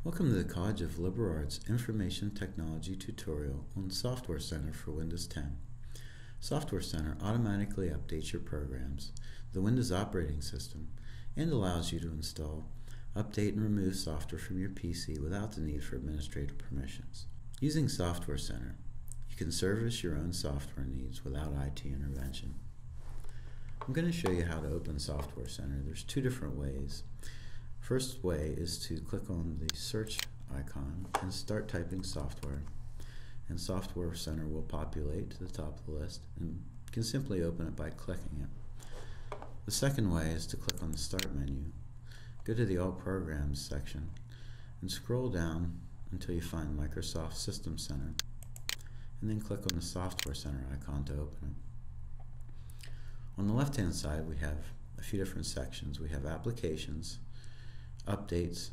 Welcome to the College of Liberal Arts Information Technology tutorial on Software Center for Windows 10. Software Center automatically updates your programs, the Windows operating system, and allows you to install, update, and remove software from your PC without the need for administrative permissions. Using Software Center, you can service your own software needs without IT intervention. I'm going to show you how to open Software Center. There's two different ways. First way is to click on the search icon and start typing software, and Software Center will populate to the top of the list, and you can simply open it by clicking it. The second way is to click on the Start menu, go to the All Programs section, and scroll down until you find Microsoft System Center, and then click on the Software Center icon to open it. On the left hand side we have a few different sections. We have Applications, Updates,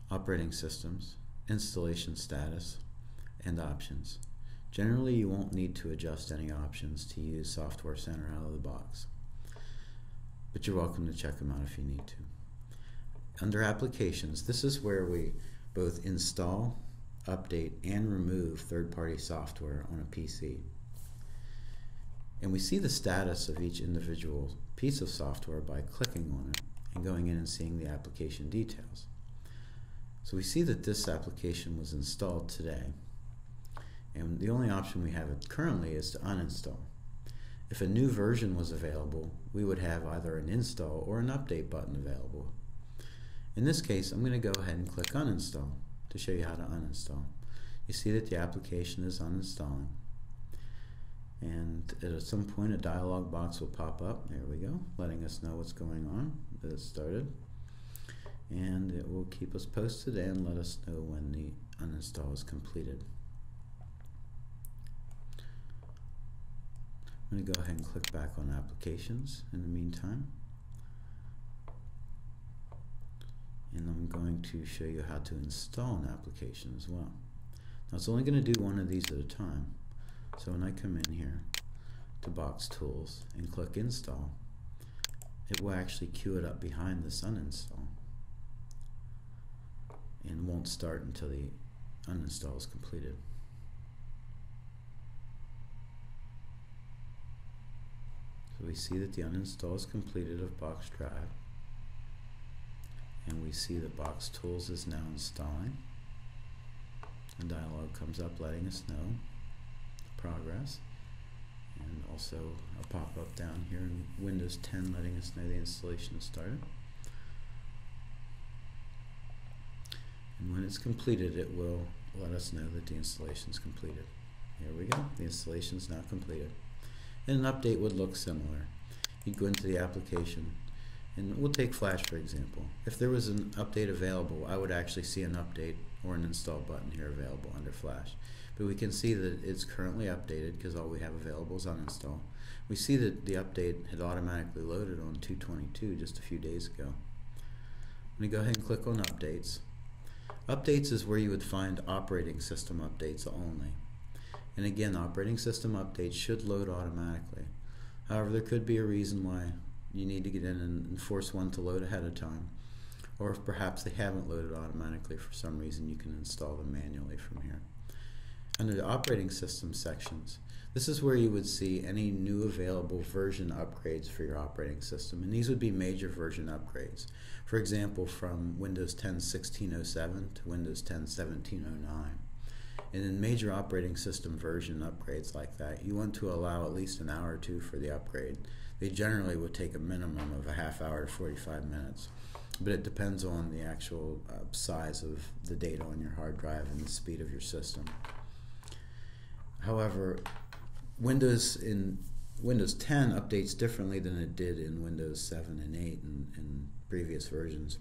Operating Systems, Installation Status, and Options. Generally, you won't need to adjust any options to use Software Center out of the box, but you're welcome to check them out if you need to. Under Applications, this is where we both install, update, and remove third-party software on a PC. And we see the status of each individual piece of software by clicking on it and going in and seeing the application details. So we see that this application was installed today, and the only option we have currently is to uninstall. If a new version was available, we would have either an install or an update button available. In this case, I'm going to go ahead and click uninstall to show you how to uninstall. You see that the application is uninstalling, and at some point a dialog box will pop up, there we go, letting us know what's going on, that it started, and it will keep us posted and let us know when the uninstall is completed. I'm going to go ahead and click back on Applications in the meantime, and I'm going to show you how to install an application as well. Now it's only going to do one of these at a time. So when I come in here to Box Tools and click Install, it will actually queue it up behind this uninstall and won't start until the uninstall is completed. So we see that the uninstall is completed of Box Drive, and we see that Box Tools is now installing. A dialog comes up letting us know progress, and also a pop-up down here in Windows 10 letting us know the installation has started. And when it's completed, it will let us know that the installation is completed. Here we go, the installation is now completed. And an update would look similar. You'd go into the application, and we'll take Flash for example. If there was an update available, I would actually see an update or an install button here available under Flash. But we can see that it's currently updated because all we have available is uninstall. We see that the update had automatically loaded on 2/22 just a few days ago. I'm going to go ahead and click on Updates. Updates is where you would find operating system updates only. And again, operating system updates should load automatically. However, there could be a reason why you need to get in and force one to load ahead of time. Or if perhaps they haven't loaded automatically for some reason, you can install them manually from here. Under the operating system sections, this is where you would see any new available version upgrades for your operating system, and these would be major version upgrades. For example, from Windows 10 1607 to Windows 10 1709. And in major operating system version upgrades like that, you want to allow at least an hour or two for the upgrade. They generally would take a minimum of a half hour to 45 minutes. But it depends on the actual size of the data on your hard drive and the speed of your system. However, Windows 10 updates differently than it did in Windows 7 and 8 and previous versions.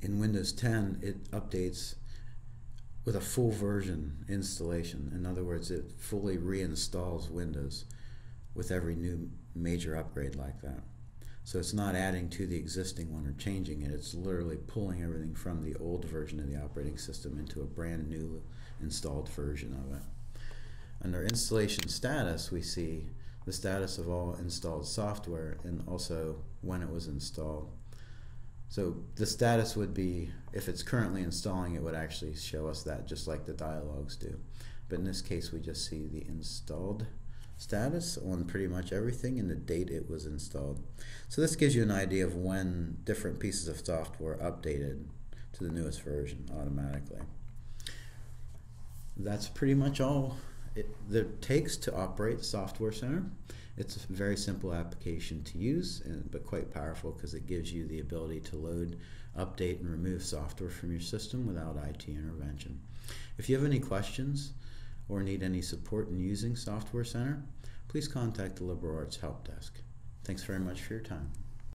In Windows 10, it updates with a full version installation. In other words, it fully reinstalls Windows with every new major upgrade like that. So it's not adding to the existing one or changing it, it's literally pulling everything from the old version of the operating system into a brand new installed version of it. Under Installation Status, we see the status of all installed software and also when it was installed. So the status would be, if it's currently installing, it would actually show us that, just like the dialogues do. But in this case, we just see the installed status on pretty much everything and the date it was installed. So this gives you an idea of when different pieces of software updated to the newest version automatically. That's pretty much all it takes to operate the Software Center. It's a very simple application to use, but quite powerful because it gives you the ability to load, update, and remove software from your system without IT intervention. If you have any questions or need any support in using Software Center, please contact the Liberal Arts Help Desk. Thanks very much for your time.